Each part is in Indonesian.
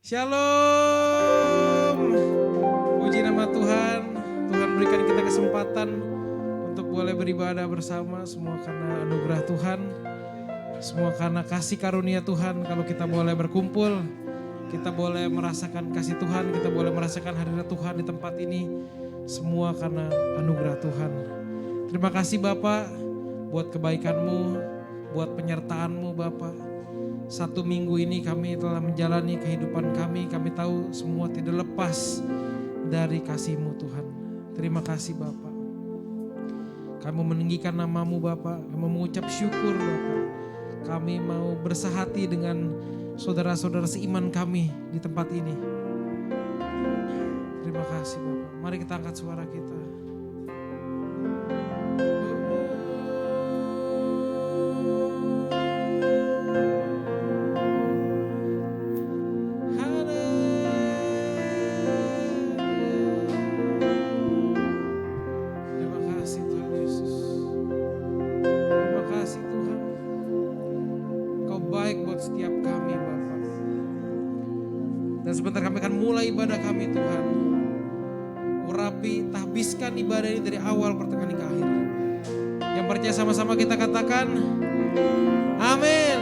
Shalom. Puji nama Tuhan. Tuhan berikan kita kesempatan untuk boleh beribadah bersama. Semua karena anugerah Tuhan. Semua karena kasih karunia Tuhan. Kalau kita boleh berkumpul, kita boleh merasakan kasih Tuhan. Kita boleh merasakan hadirat Tuhan di tempat ini. Semua karena anugerah Tuhan. Terima kasih Bapak buat kebaikan-Mu, buat penyertaan-Mu Bapak. Satu minggu ini kami telah menjalani kehidupan kami tahu semua tidak lepas dari kasih-Mu Tuhan. Terima kasih Bapak. Kami meninggikan nama-Mu Bapak, kami mengucap syukur Bapak. Kami mau bersahati dengan saudara-saudara seiman kami di tempat ini. Terima kasih Bapak. Mari kita angkat suara kita. Sebentar kami akan mulai ibadah kami Tuhan. Urapi, tahbiskan ibadah ini dari awal pertengahan hingga akhir. Yang percaya sama-sama kita katakan amin.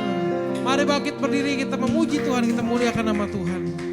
Mari bangkit berdiri, kita memuji Tuhan, kita muliakan nama Tuhan.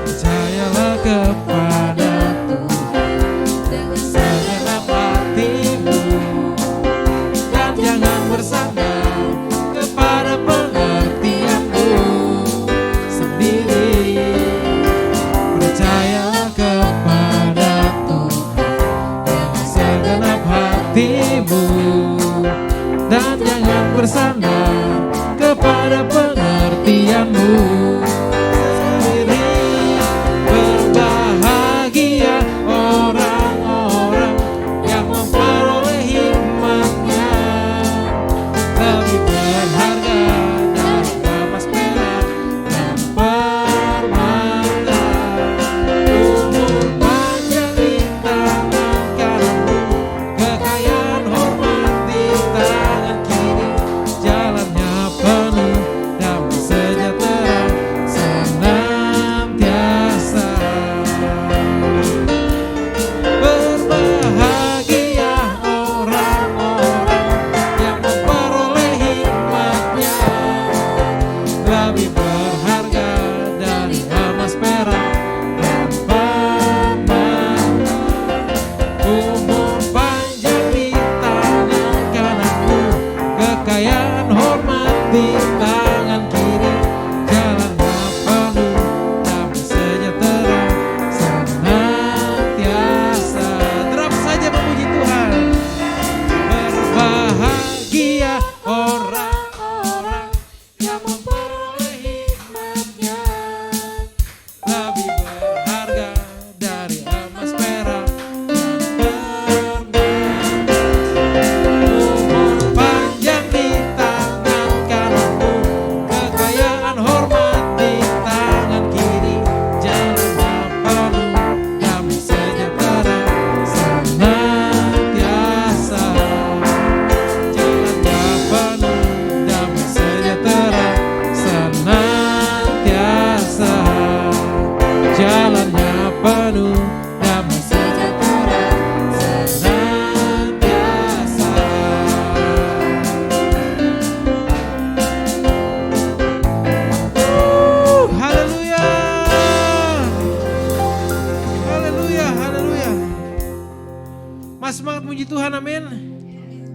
Percayalah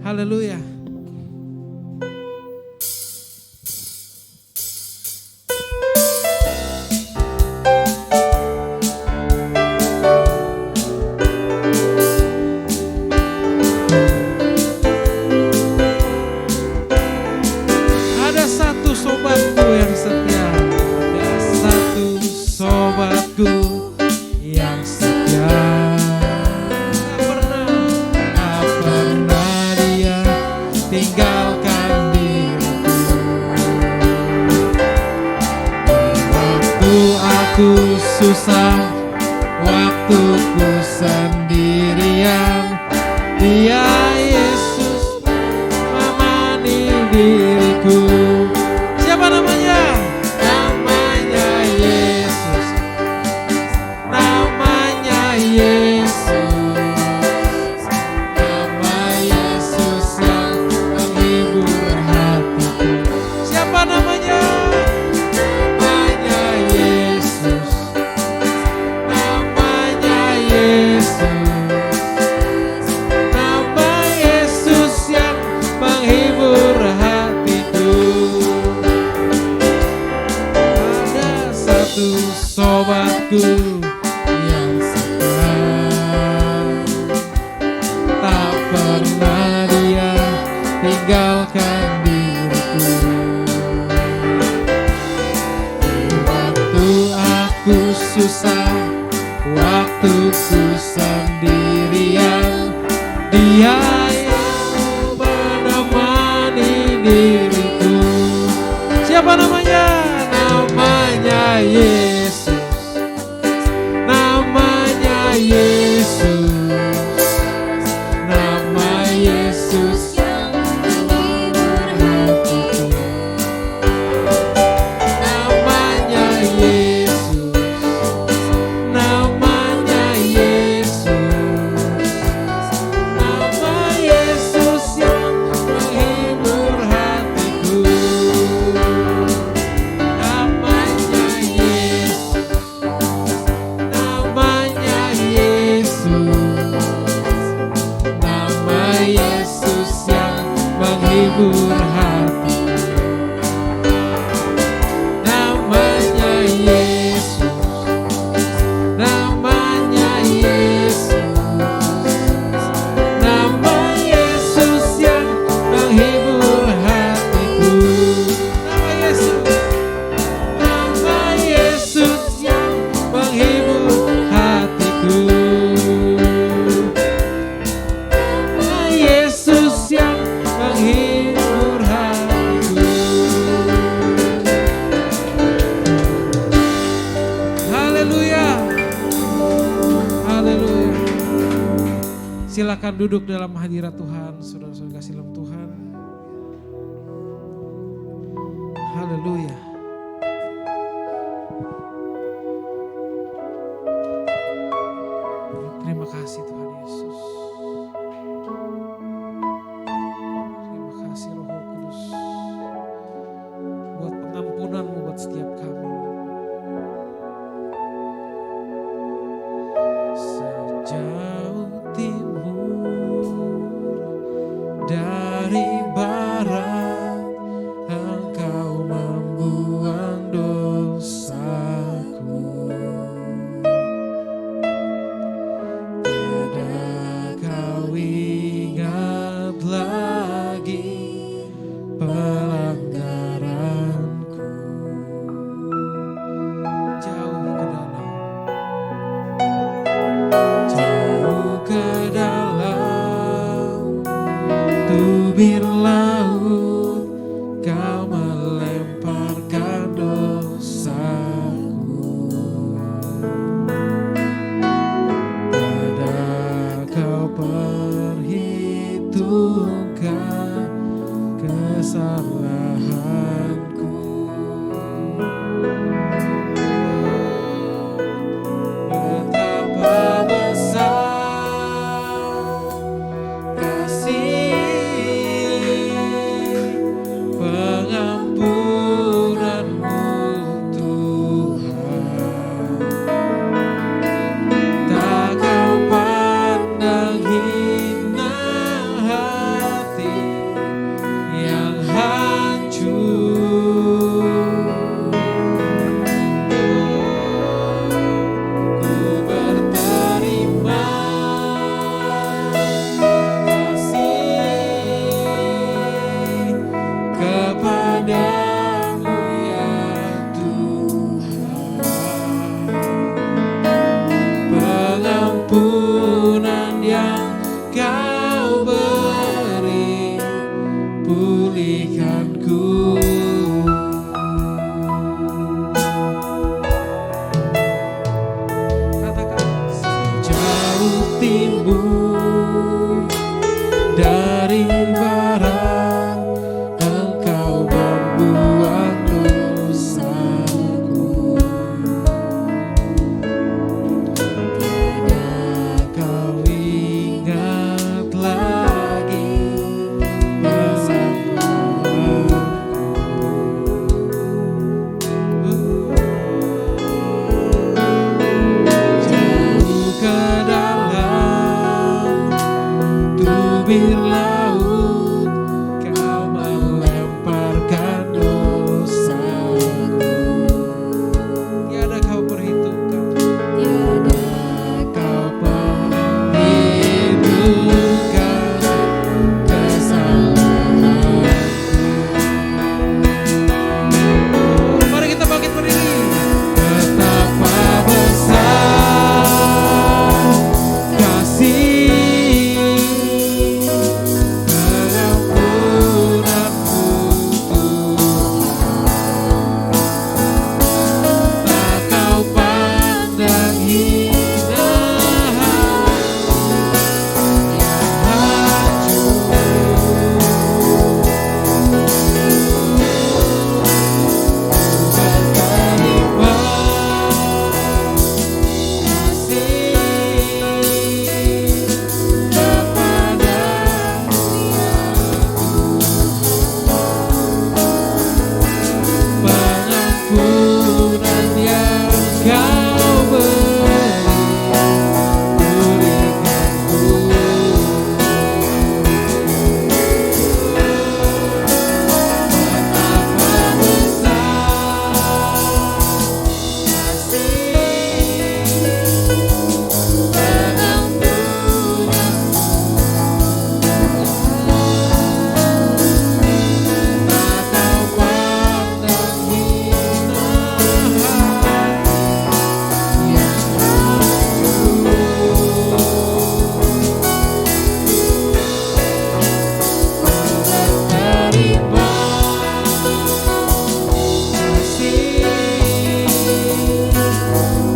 Haleluya. Ada satu sobatku yang setia. Ada satu sobatku yang setia. Tak pernah dia tinggalkan diriku. Waktu aku susah, waktu ku sendirian, Dia Yesus menemani diriku. Siapa namanya? Namanya Yesus. Namanya Yesus. Nama Yesus yang menghibur hatiku. Siapa namanya? Namanya Yesus. Namanya Yesus. Nama Yesus yang menghibur hatiku. Ada satu sobatku yang setia. Tak pernah dia tinggalkan diriku. Waktu aku susah, waktu ku sendirian, Dia yang menemani diriku. Siapa namanya? Namanya Yesus. Namanya Yesus. Nama Yesus yang menghibur hatiku. Namanya Yesus. Namanya Yesus. Nama Yesus yang menghibur hatiku. Namanya Yesus. Namanya Yesus. Nama Yesus yang menghibur hatiku. Namanya Yesus. Namanya Yesus. Nama Yesus yang menghibur hatiku. Nama Yesus. Nama Yesus yang menghibur hatiku. Nama Yesus yang menghibur hatiku. Haleluya. Haleluya. Silakan duduk dalam hadirat Tuhan, saudara-saudara kasih dalam Tuhan. Haleluya. Terima kasih Tuhan Yesus. Terima kasih Roh Kudus buat pengampunan-Mu buat setiap kami. Sejauh timur dari barat, Engkau membuang dosaku. Tiada kau ingat lagi pelanggaranku. Jauh ke dalam, jauh ke dalam tubir laut, Kau melemparkan dosaku. Tiada kau perhitungkan kesalahanku. Betapa besar kasih bibir laut, kau melemparkan dosaku. Tiada kau perhitungkan, tiada kau perhitungkan kesalahanku. Mari kita bangkit berdiri. Betapa besar kasih pengampunanmu Tuhan, tak kau pandang hina yang hancur. Berterima pengampunan yang kau beri, pulihkanku. Betapa besar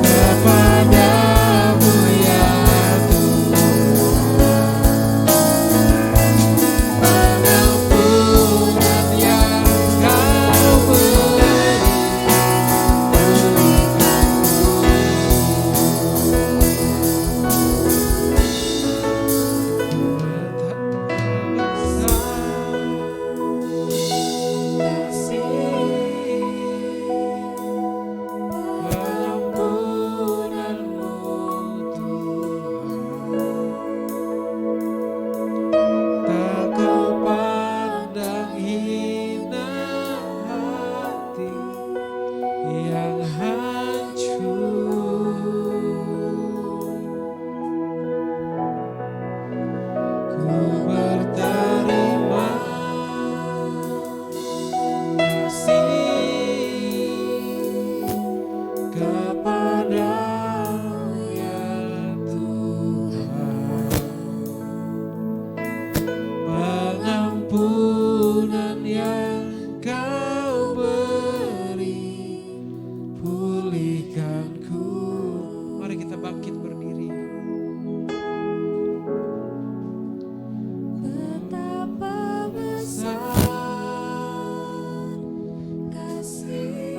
kepadamu ya pengampunan yang kau beri, tak kau pandang hina hati yang hancur. Ku berterima kasih kepadamu ya Tuhan, pengampunan yang kau beri, pulihkanku. Mari kita bangkit berdiri. Betapa besar kasih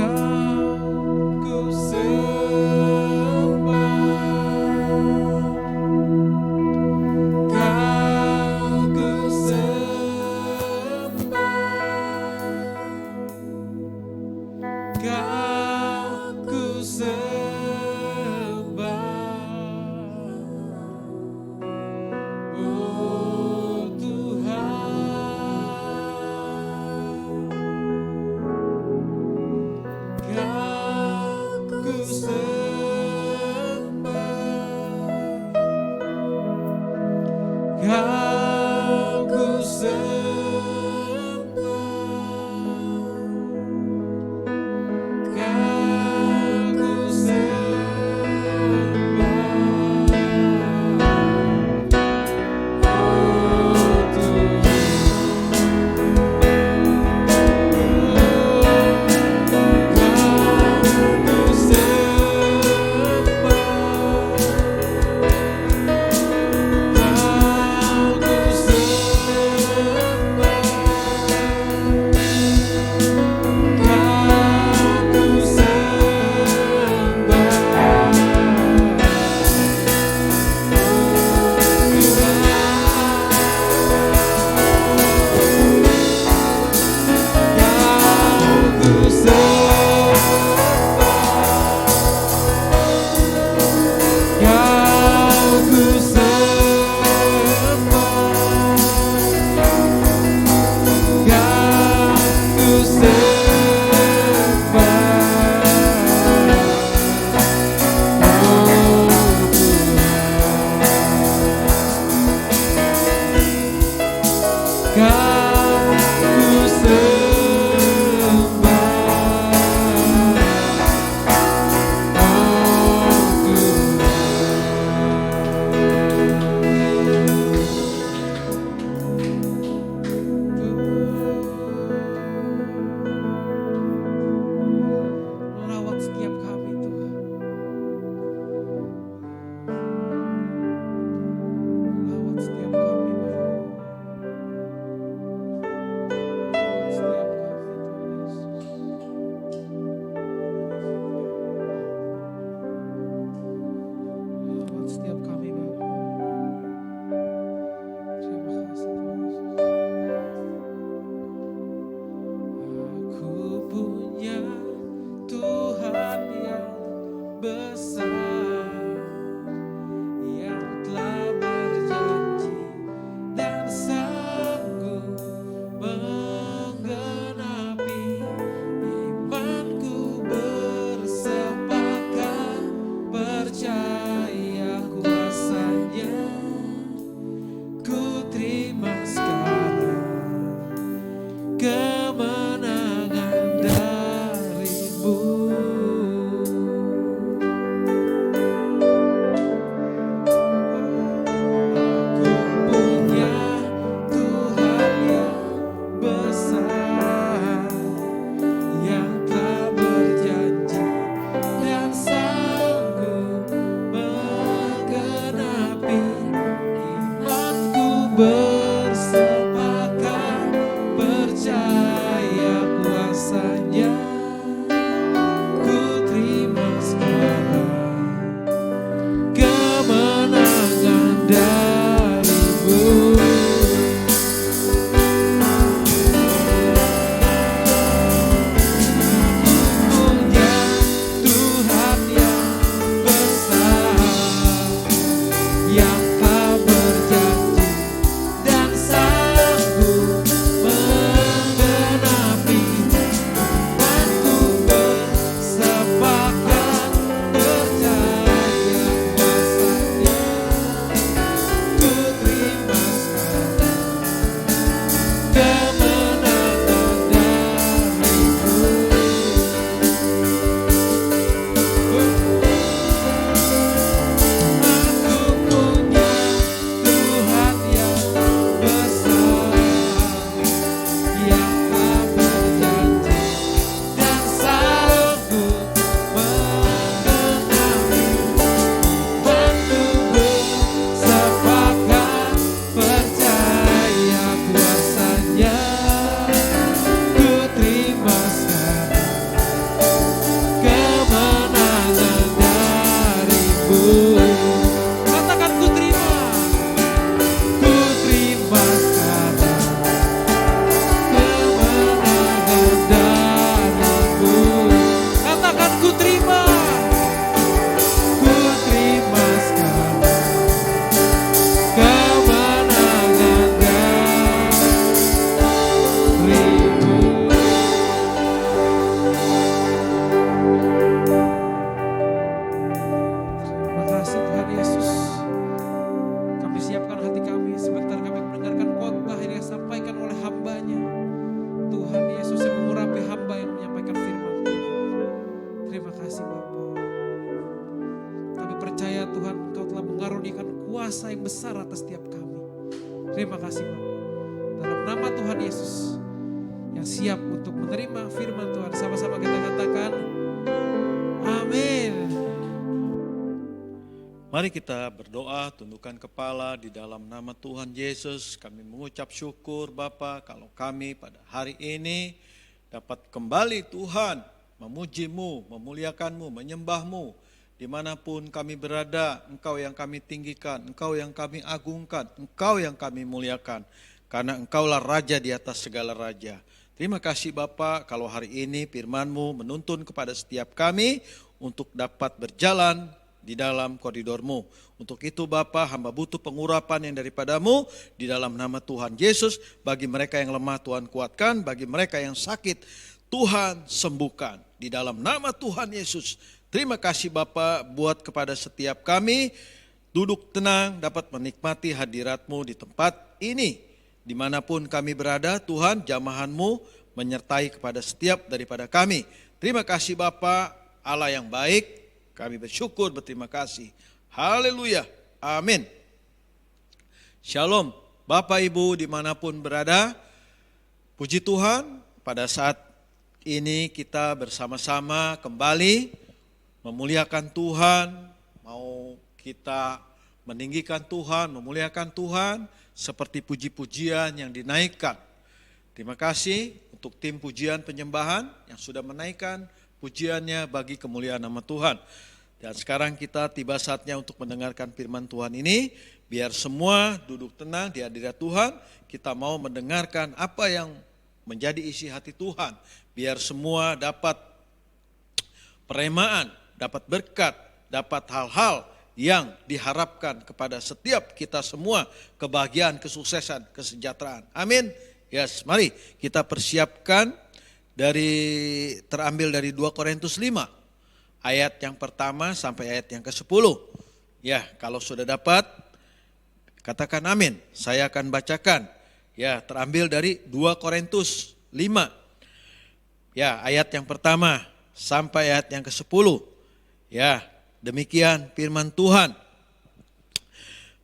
Kau kasih Bapa. Kami percaya Tuhan Engkau telah mengaruniakan kuasa yang besar atas setiap kami. Terima kasih Bapa. Dalam nama Tuhan Yesus yang siap untuk menerima firman Tuhan. Sama-sama kita katakan amin. Mari kita berdoa, tundukkan kepala di dalam nama Tuhan Yesus. Kami mengucap syukur Bapa kalau kami pada hari ini dapat kembali Tuhan memuji-Mu, memuliakan-Mu, menyembah-Mu. Dimanapun kami berada, Engkau yang kami tinggikan, Engkau yang kami agungkan, Engkau yang kami muliakan. Karena Engkaulah Raja di atas segala Raja. Terima kasih Bapa kalau hari ini firman-Mu menuntun kepada setiap kami untuk dapat berjalan di dalam koridor-Mu. Untuk itu Bapa, hamba butuh pengurapan yang daripada-Mu di dalam nama Tuhan Yesus. Bagi mereka yang lemah Tuhan kuatkan, bagi mereka yang sakit Tuhan sembuhkan. Di dalam nama Tuhan Yesus. Terima kasih Bapa buat kepada setiap kami duduk tenang dapat menikmati hadirat-Mu di tempat ini. Dimanapun kami berada Tuhan, jamahan-Mu menyertai kepada setiap daripada kami. Terima kasih Bapa, Allah yang baik. Kami bersyukur, berterima kasih. Haleluya. Amin. Shalom. Bapak Ibu dimanapun berada. Puji Tuhan, pada saat ini kita bersama-sama kembali memuliakan Tuhan. Mau kita meninggikan Tuhan, memuliakan Tuhan seperti puji-pujian yang dinaikkan. Terima kasih untuk tim pujian penyembahan yang sudah menaikkan pujiannya bagi kemuliaan nama Tuhan. Dan sekarang kita tiba saatnya untuk mendengarkan firman Tuhan ini. Biar semua duduk tenang di hadirat Tuhan. Kita mau mendengarkan apa yang menjadi isi hati Tuhan. Biar semua dapat peremaan, dapat berkat, dapat hal-hal yang diharapkan kepada setiap kita semua. Kebahagiaan, kesuksesan, kesejahteraan. Amin. Yes, mari kita persiapkan terambil dari 2 Korintus 5 ayat yang pertama sampai ayat yang ke-10. Ya, kalau sudah dapat katakan amin. Saya akan bacakan. Ya, terambil dari 2 Korintus 5. Ya, ayat yang pertama sampai ayat yang ke-10. Ya, demikian firman Tuhan.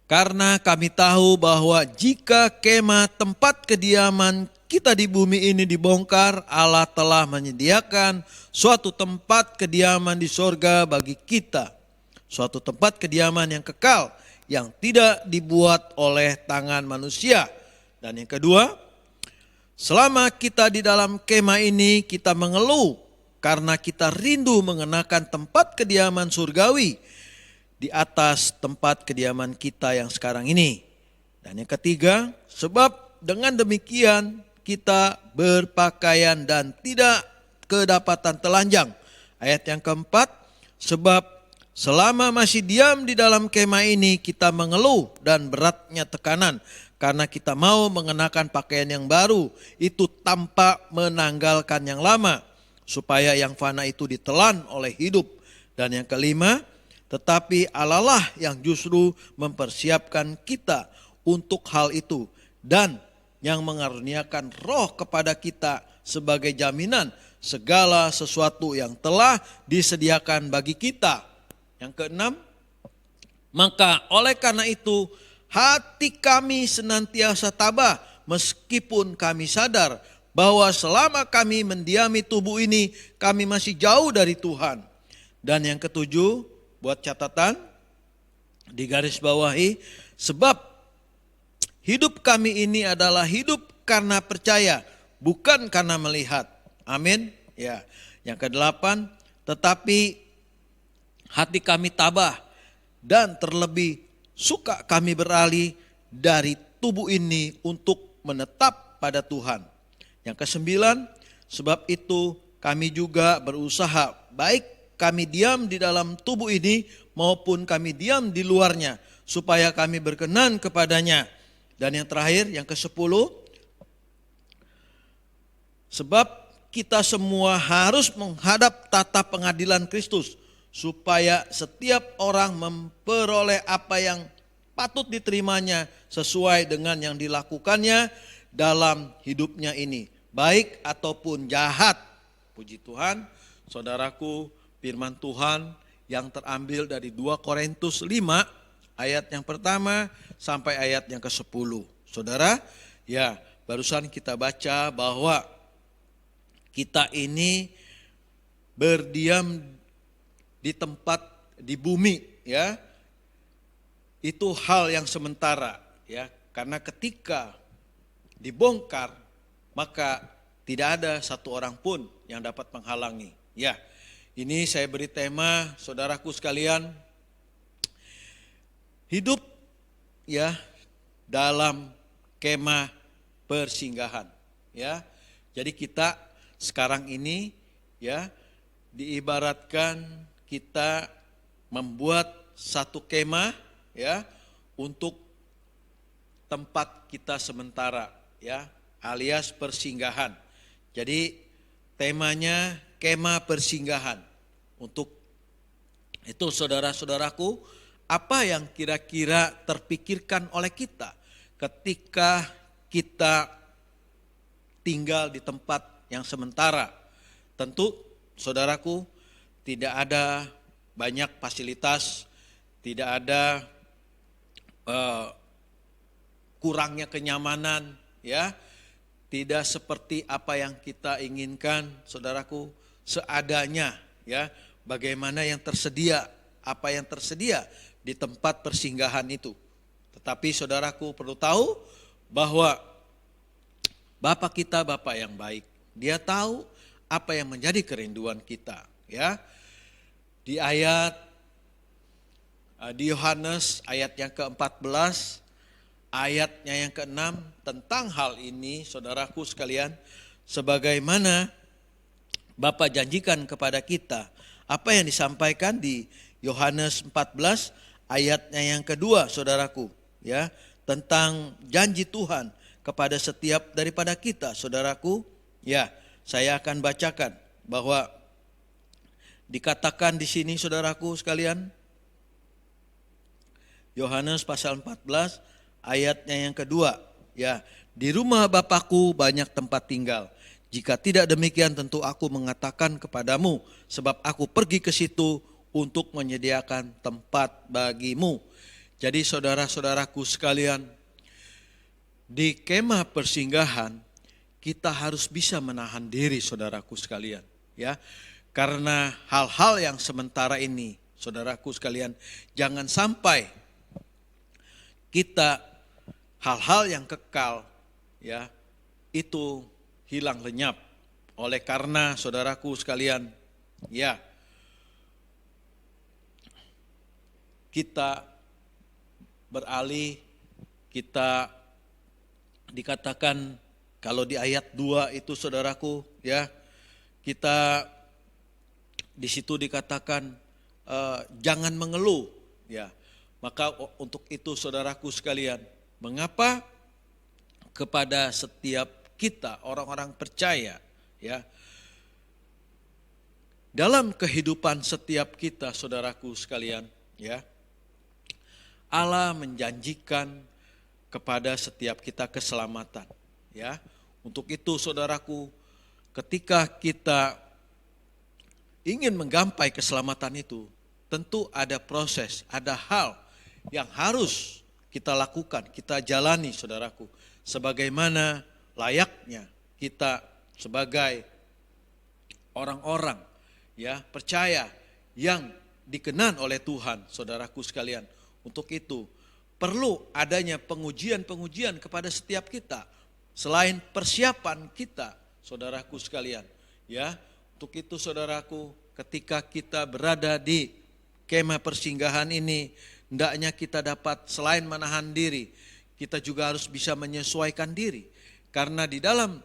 Karena kami tahu bahwa jika kemah tempat kediaman kita di bumi ini dibongkar, Allah telah menyediakan suatu tempat kediaman di sorga bagi kita. Suatu tempat kediaman yang kekal, yang tidak dibuat oleh tangan manusia. Dan yang kedua, selama kita di dalam kemah ini kita mengeluh karena kita rindu mengenakan tempat kediaman surgawi di atas tempat kediaman kita yang sekarang ini. Dan yang ketiga, sebab dengan demikian kita berpakaian dan tidak kedapatan telanjang. Ayat yang keempat, sebab selama masih diam di dalam kemah ini kita mengeluh dan beratnya tekanan. Karena kita mau mengenakan pakaian yang baru, itu tanpa menanggalkan yang lama. Supaya yang fana itu ditelan oleh hidup. Dan yang kelima, tetapi Allah lah yang justru mempersiapkan kita untuk hal itu. Dan yang mengaruniakan roh kepada kita sebagai jaminan segala sesuatu yang telah disediakan bagi kita. Yang keenam, maka oleh karena itu hati kami senantiasa tabah meskipun kami sadar bahwa selama kami mendiami tubuh ini kami masih jauh dari Tuhan. Dan yang ketujuh, buat catatan di garis bawahi, sebab hidup kami ini adalah hidup karena percaya, bukan karena melihat. Amin. Ya. Yang kedelapan, tetapi hati kami tabah dan terlebih suka kami beralih dari tubuh ini untuk menetap pada Tuhan. Yang kesembilan, sebab itu kami juga berusaha, baik kami diam di dalam tubuh ini maupun kami diam di luarnya, supaya kami berkenan kepadanya. Dan yang terakhir, yang ke-10, sebab kita semua harus menghadap tata pengadilan Kristus, supaya setiap orang memperoleh apa yang patut diterimanya sesuai dengan yang dilakukannya dalam hidupnya ini, baik ataupun jahat. Puji Tuhan, saudaraku, firman Tuhan yang terambil dari 2 Korintus 5 ayat yang pertama sampai ayat yang ke-10. Saudara, ya barusan kita baca bahwa kita ini berdiam di tempat di bumi, ya. Itu hal yang sementara, ya. Karena ketika dibongkar, maka tidak ada satu orang pun yang dapat menghalangi. Ya, ini saya beri tema, saudaraku sekalian, hidup ya dalam kemah persinggahan. Ya, jadi kita sekarang ini ya diibaratkan kita membuat satu kemah ya untuk tempat kita sementara ya, alias persinggahan. Jadi temanya kemah persinggahan. Untuk itu saudara-saudaraku, apa yang kira-kira terpikirkan oleh kita ketika kita tinggal di tempat yang sementara? Tentu saudaraku, tidak ada banyak fasilitas, tidak ada kurangnya kenyamanan, ya, tidak seperti apa yang kita inginkan, saudaraku, seadanya, ya, bagaimana yang tersedia, apa yang tersedia di tempat persinggahan itu. Tetapi saudaraku perlu tahu bahwa Bapa kita Bapa yang baik, Dia tahu apa yang menjadi kerinduan kita, ya. Di Yohanes ayat yang ke-14, ayatnya yang ke-6 tentang hal ini, saudaraku sekalian, sebagaimana Bapa janjikan kepada kita, apa yang disampaikan di Yohanes 14 ayatnya yang kedua, saudaraku, ya, tentang janji Tuhan kepada setiap daripada kita, saudaraku. Ya, saya akan bacakan bahwa dikatakan di sini, saudaraku sekalian, Yohanes pasal 14 ayatnya yang kedua, ya, di rumah Bapakku banyak tempat tinggal. Jika tidak demikian tentu aku mengatakan kepadamu, sebab aku pergi ke situ untuk menyediakan tempat bagimu. Jadi saudara-saudaraku sekalian, di kemah persinggahan kita harus bisa menahan diri, saudaraku sekalian, ya. Karena hal-hal yang sementara ini, saudaraku sekalian, jangan sampai kita hal-hal yang kekal ya itu hilang lenyap. Oleh karena saudaraku sekalian, ya, kita beralih, kita dikatakan kalau di ayat 2 itu saudaraku, ya, kita di situ dikatakan jangan mengeluh, ya. Maka untuk itu saudaraku sekalian, mengapa kepada setiap kita orang-orang percaya, ya, dalam kehidupan setiap kita, saudaraku sekalian, ya, Allah menjanjikan kepada setiap kita keselamatan, ya. Untuk itu saudaraku, ketika kita ingin menggapai keselamatan itu, tentu ada proses, ada hal yang harus kita lakukan, kita jalani, saudaraku, sebagaimana layaknya kita sebagai orang-orang ya percaya yang dikenan oleh Tuhan, saudaraku sekalian. Untuk itu perlu adanya pengujian-pengujian kepada setiap kita selain persiapan kita, saudaraku sekalian, ya. Untuk itu saudaraku, ketika kita berada di kemah persinggahan ini, hendaknya kita dapat selain menahan diri, kita juga harus bisa menyesuaikan diri. Karena di dalam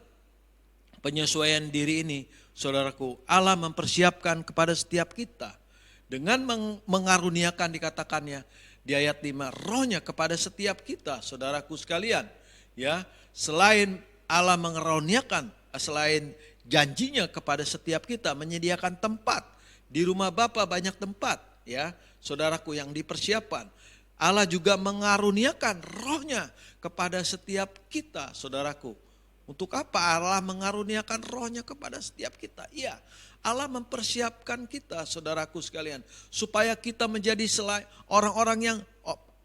penyesuaian diri ini, saudaraku, Allah mempersiapkan kepada setiap kita dengan mengaruniakan, dikatakannya di ayat 5, rohnya kepada setiap kita, saudaraku sekalian. Ya, selain Allah mengaruniakan, selain janjinya kepada setiap kita menyediakan tempat, di rumah Bapa banyak tempat, ya, saudaraku, yang dipersiapkan. Allah juga mengaruniakan rohnya kepada setiap kita, saudaraku. Untuk apa Allah mengaruniakan rohnya kepada setiap kita? Iya, Allah mempersiapkan kita, saudaraku sekalian, supaya kita menjadi orang-orang yang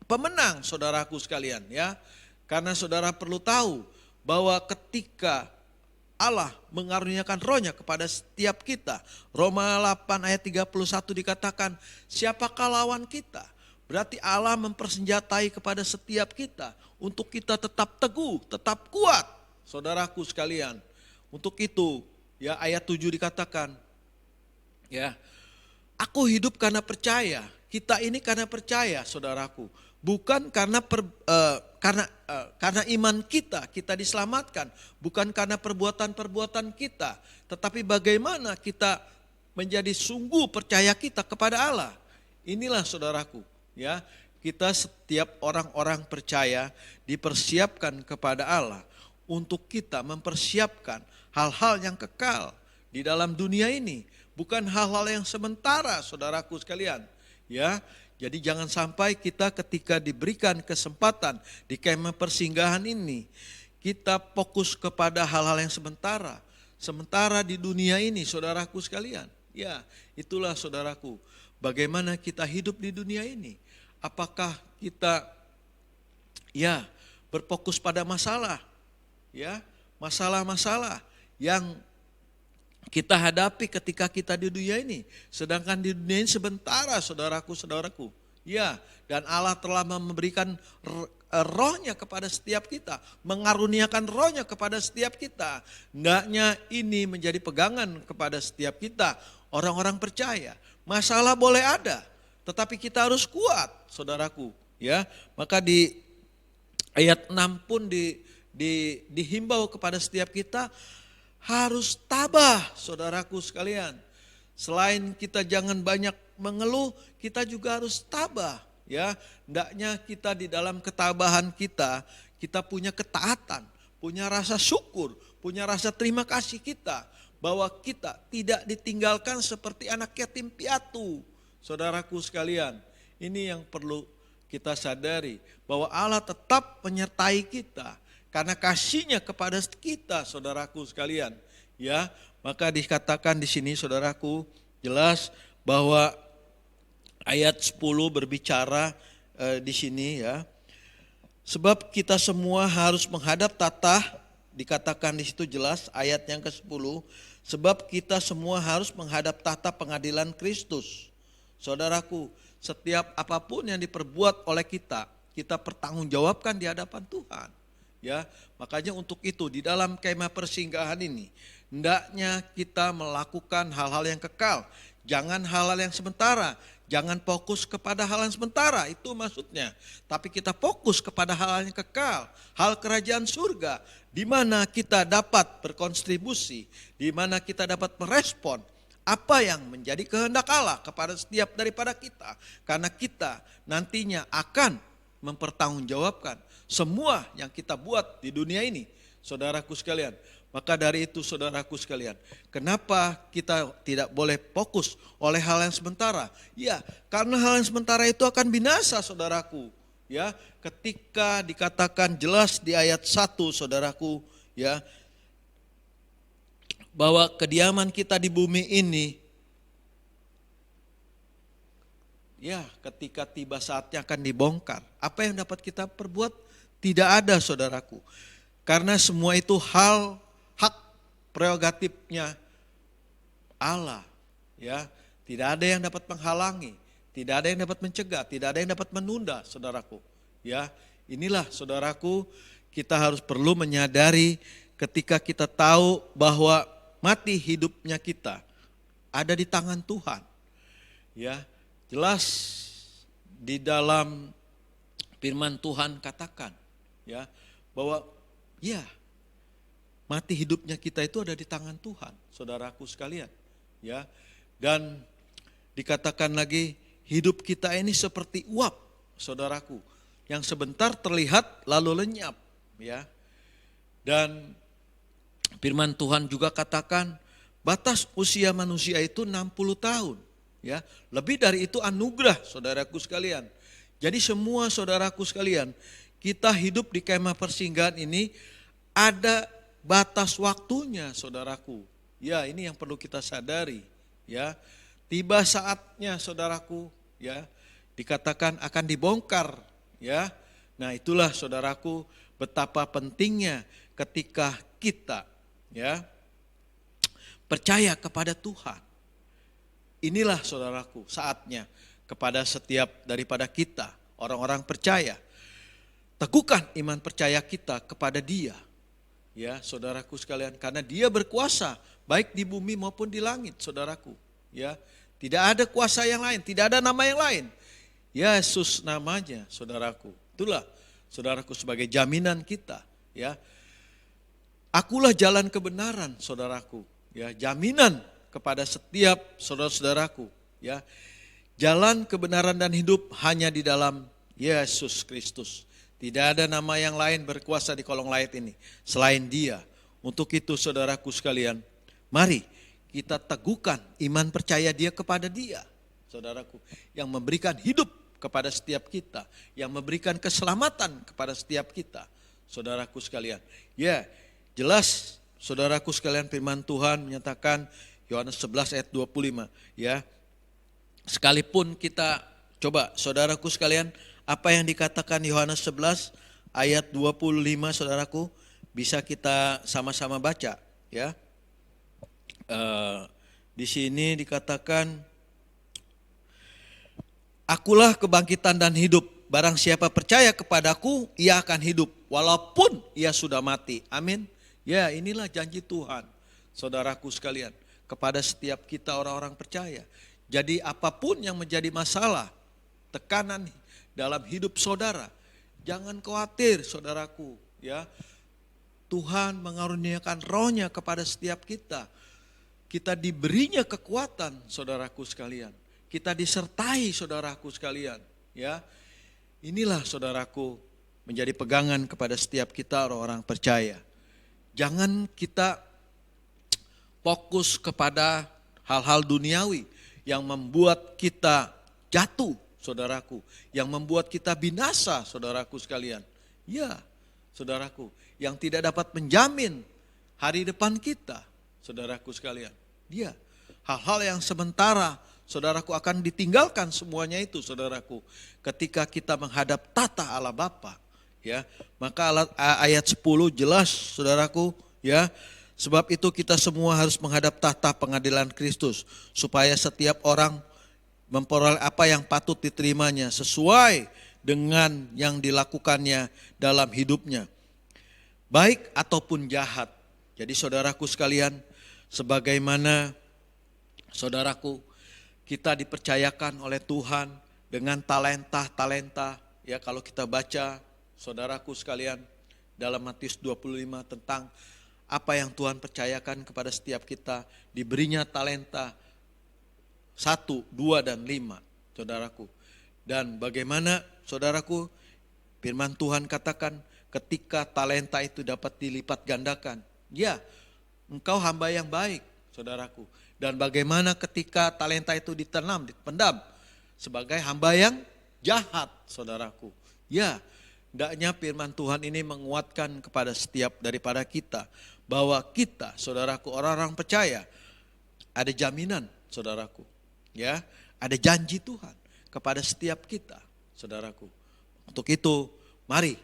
pemenang, saudaraku sekalian, ya. Karena saudara perlu tahu bahwa ketika Allah mengaruniakan rohnya kepada setiap kita, Roma 8 ayat 31 dikatakan, siapakah lawan kita? Berarti Allah mempersenjatai kepada setiap kita untuk kita tetap teguh, tetap kuat, saudaraku sekalian. Untuk itu, ya, ayat 7 dikatakan, ya, aku hidup karena percaya. Kita ini karena percaya, saudaraku. Bukan karena karena iman kita diselamatkan. Bukan karena perbuatan-perbuatan kita. Tetapi bagaimana kita menjadi sungguh percaya kita kepada Allah. Inilah saudaraku, ya. Kita setiap orang-orang percaya dipersiapkan kepada Allah untuk kita mempersiapkan hal-hal yang kekal di dalam dunia ini. Bukan hal-hal yang sementara, saudaraku sekalian. Ya, jadi jangan sampai kita ketika diberikan kesempatan di kemah persinggahan ini, kita fokus kepada hal-hal yang sementara. Sementara di dunia ini, saudaraku sekalian. Ya, itulah saudaraku, bagaimana kita hidup di dunia ini. Apakah kita, ya, berfokus pada masalah, ya, masalah-masalah yang kita hadapi ketika kita di dunia ini. Sedangkan di dunia ini sementara, saudaraku. Ya, dan Allah telah memberikan rohnya kepada setiap kita. Mengaruniakan rohnya kepada setiap kita. Hendaknya ini menjadi pegangan kepada setiap kita. Orang-orang percaya. Masalah boleh ada, tetapi kita harus kuat, saudaraku. Ya, maka di ayat 6 pun dihimbau kepada setiap kita, harus tabah, saudaraku sekalian. Selain kita jangan banyak mengeluh, kita juga harus tabah, ya. Hendaknya kita di dalam ketabahan kita punya ketaatan, punya rasa syukur, punya rasa terima kasih kita bahwa kita tidak ditinggalkan seperti anak yatim piatu, saudaraku sekalian. Ini yang perlu kita sadari, bahwa Allah tetap menyertai kita. Karena kasihnya kepada kita, saudaraku sekalian, ya, maka dikatakan di sini, saudaraku, jelas bahwa ayat 10 berbicara di sini, ya, sebab kita semua harus menghadap tahta, dikatakan di situ jelas ayat yang ke-10, sebab kita semua harus menghadap tahta pengadilan Kristus. Saudaraku, setiap apapun yang diperbuat oleh kita pertanggungjawabkan di hadapan Tuhan. Ya, makanya untuk itu di dalam kemah persinggahan ini hendaknya kita melakukan hal-hal yang kekal, jangan hal-hal yang sementara, jangan fokus kepada hal yang sementara, itu maksudnya. Tapi kita fokus kepada hal-hal yang kekal, hal kerajaan surga, di mana kita dapat berkontribusi, di mana kita dapat merespon apa yang menjadi kehendak Allah kepada setiap daripada kita, karena kita nantinya akan mempertanggungjawabkan semua yang kita buat di dunia ini, saudaraku sekalian. Maka dari itu, saudaraku sekalian, kenapa kita tidak boleh fokus oleh hal yang sementara? Ya, karena hal yang sementara itu akan binasa, saudaraku. Ya, ketika dikatakan jelas di ayat 1, saudaraku, ya, bahwa kediaman kita di bumi ini, ya, ketika tiba saatnya akan dibongkar. Apa yang dapat kita perbuat? Tidak ada, saudaraku. Karena semua itu hak prerogatifnya Allah. Ya, tidak ada yang dapat menghalangi, tidak ada yang dapat mencegah, tidak ada yang dapat menunda, saudaraku. Ya, inilah, saudaraku, kita harus perlu menyadari ketika kita tahu bahwa mati hidupnya kita ada di tangan Tuhan. Ya, jelas di dalam firman Tuhan katakan, ya, bahwa ya, mati hidupnya kita itu ada di tangan Tuhan, saudaraku sekalian. Ya, dan dikatakan lagi hidup kita ini seperti uap, saudaraku, yang sebentar terlihat lalu lenyap, ya. Dan firman Tuhan juga katakan batas usia manusia itu 60 tahun, ya. Lebih dari itu anugerah, saudaraku sekalian. Jadi semua saudaraku sekalian, kita hidup di kemah persinggahan ini ada batas waktunya, saudaraku. Ya, ini yang perlu kita sadari, ya. Tiba saatnya saudaraku, ya, dikatakan akan dibongkar, ya. Nah, itulah saudaraku betapa pentingnya ketika kita, ya, percaya kepada Tuhan. Inilah saudaraku saatnya kepada setiap daripada kita, orang-orang percaya. Teguhkan iman percaya kita kepada Dia. Ya, saudaraku sekalian, karena Dia berkuasa baik di bumi maupun di langit, saudaraku. Ya, tidak ada kuasa yang lain, tidak ada nama yang lain. Yesus namanya, saudaraku. Itulah saudaraku sebagai jaminan kita, ya. Akulah jalan kebenaran, saudaraku. Ya, jaminan kepada setiap saudara-saudaraku, ya. Jalan kebenaran dan hidup hanya di dalam Yesus Kristus. Tidak ada nama yang lain berkuasa di kolong langit ini selain Dia. Untuk itu saudaraku sekalian, mari kita teguhkan iman percaya Dia kepada Dia. Saudaraku, yang memberikan hidup kepada setiap kita, yang memberikan keselamatan kepada setiap kita. Saudaraku sekalian, ya jelas saudaraku sekalian firman Tuhan menyatakan Yohanes 11 ayat 25, ya. Sekalipun kita coba saudaraku sekalian, apa yang dikatakan Yohanes 11 ayat 25 saudaraku, bisa kita sama-sama baca, ya. Di sini dikatakan, akulah kebangkitan dan hidup, barang siapa percaya kepadaku ia akan hidup walaupun ia sudah mati. Amin. Ya, inilah janji Tuhan saudaraku sekalian kepada setiap kita orang-orang percaya. Jadi apapun yang menjadi masalah, tekanan dalam hidup saudara, jangan khawatir saudaraku, ya. Tuhan mengaruniakan rohnya kepada setiap kita. Kita diberinya kekuatan saudaraku sekalian. Kita disertai saudaraku sekalian, ya. Inilah saudaraku menjadi pegangan kepada setiap kita orang-orang percaya. Jangan kita fokus kepada hal-hal duniawi yang membuat kita jatuh, saudaraku, yang membuat kita binasa, saudaraku sekalian. Ya, saudaraku, yang tidak dapat menjamin hari depan kita, saudaraku sekalian. Ya, hal-hal yang sementara, saudaraku, akan ditinggalkan semuanya itu, saudaraku, ketika kita menghadap tata Allah Bapa. Ya, maka ayat 10 jelas, saudaraku, ya. Sebab itu kita semua harus menghadap tahta pengadilan Kristus, supaya setiap orang memperoleh apa yang patut diterimanya sesuai dengan yang dilakukannya dalam hidupnya, baik ataupun jahat. Jadi saudaraku sekalian, sebagaimana saudaraku kita dipercayakan oleh Tuhan dengan talenta-talenta, ya, kalau kita baca saudaraku sekalian dalam Matius 25 tentang apa yang Tuhan percayakan kepada setiap kita, diberinya talenta 1, 2, dan 5, saudaraku. Dan bagaimana saudaraku firman Tuhan katakan ketika talenta itu dapat dilipat gandakan. Ya, engkau hamba yang baik, saudaraku. Dan bagaimana ketika talenta itu dipendam sebagai hamba yang jahat, saudaraku. Ya, hendaknya firman Tuhan ini menguatkan kepada setiap daripada kita, bahwa kita, saudaraku, orang-orang percaya, ada jaminan, saudaraku, ya, ada janji Tuhan kepada setiap kita, saudaraku. Untuk itu, mari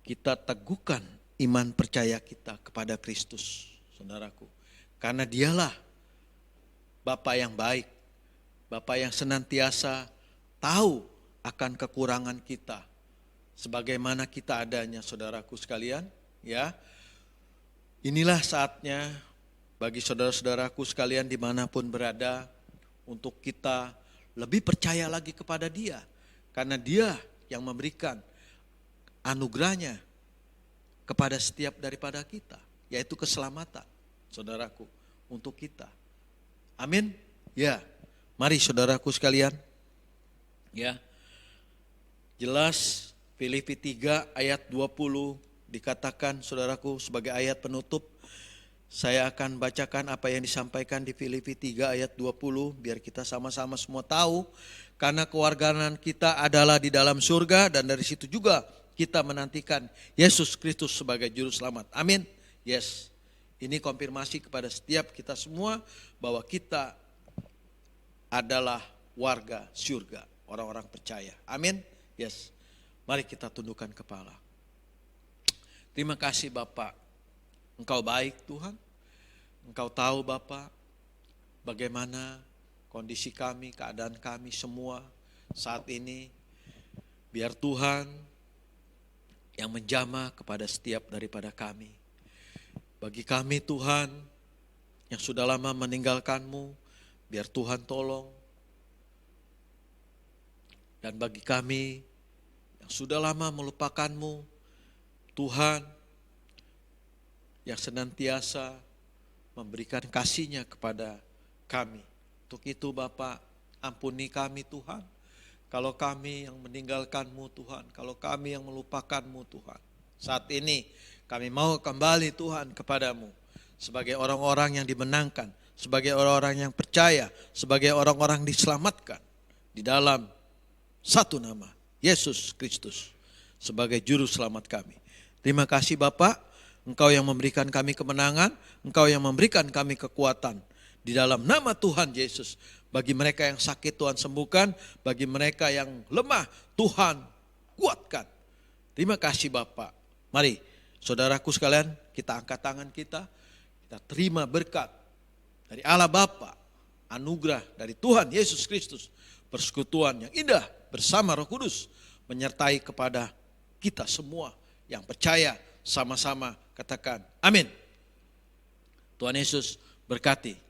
kita teguhkan iman percaya kita kepada Kristus, saudaraku, karena Dialah Bapa yang baik, Bapa yang senantiasa tahu akan kekurangan kita, sebagaimana kita adanya, saudaraku sekalian, ya. Inilah saatnya bagi saudara-saudaraku sekalian dimanapun berada, untuk kita lebih percaya lagi kepada Dia. Karena Dia yang memberikan anugerahnya kepada setiap daripada kita, yaitu keselamatan, saudaraku, untuk kita. Amin. Ya, mari saudaraku sekalian, ya. Jelas Filipi 3 ayat 20 dikatakan, saudaraku, sebagai ayat penutup. Saya akan bacakan apa yang disampaikan di Filipi 3 ayat 20 biar kita sama-sama semua tahu. Karena kewarganan kita adalah di dalam surga, dan dari situ juga kita menantikan Yesus Kristus sebagai juru selamat. Amin. Yes. Ini konfirmasi kepada setiap kita semua bahwa kita adalah warga surga, orang-orang percaya. Amin. Yes. Mari kita tundukkan kepala. Terima kasih Bapak. Engkau baik Tuhan. Engkau tahu Bapak bagaimana kondisi kami, keadaan kami semua saat ini. Biar Tuhan yang menjamah kepada setiap daripada kami. Bagi kami Tuhan yang sudah lama meninggalkan-Mu, biar Tuhan tolong. Dan bagi kami yang sudah lama melupakan-Mu, Tuhan yang senantiasa memberikan kasih-Nya kepada kami. Untuk itu Bapak, ampuni kami Tuhan. Kalau kami yang meninggalkan-Mu Tuhan, kalau kami yang melupakan-Mu Tuhan. Saat ini kami mau kembali Tuhan kepadamu sebagai orang-orang yang dimenangkan, sebagai orang-orang yang percaya, sebagai orang-orang diselamatkan di dalam satu nama, Yesus Kristus sebagai juru selamat kami. Terima kasih Bapak, Engkau yang memberikan kami kemenangan, Engkau yang memberikan kami kekuatan di dalam nama Tuhan Yesus. Bagi mereka yang sakit Tuhan sembuhkan, bagi mereka yang lemah Tuhan kuatkan. Terima kasih Bapak. Mari saudaraku sekalian, kita angkat tangan kita terima berkat dari Allah Bapa, anugerah dari Tuhan Yesus Kristus, persekutuan yang indah bersama Roh Kudus menyertai kepada kita semua yang percaya. Sama-sama katakan amin. Tuhan Yesus berkati.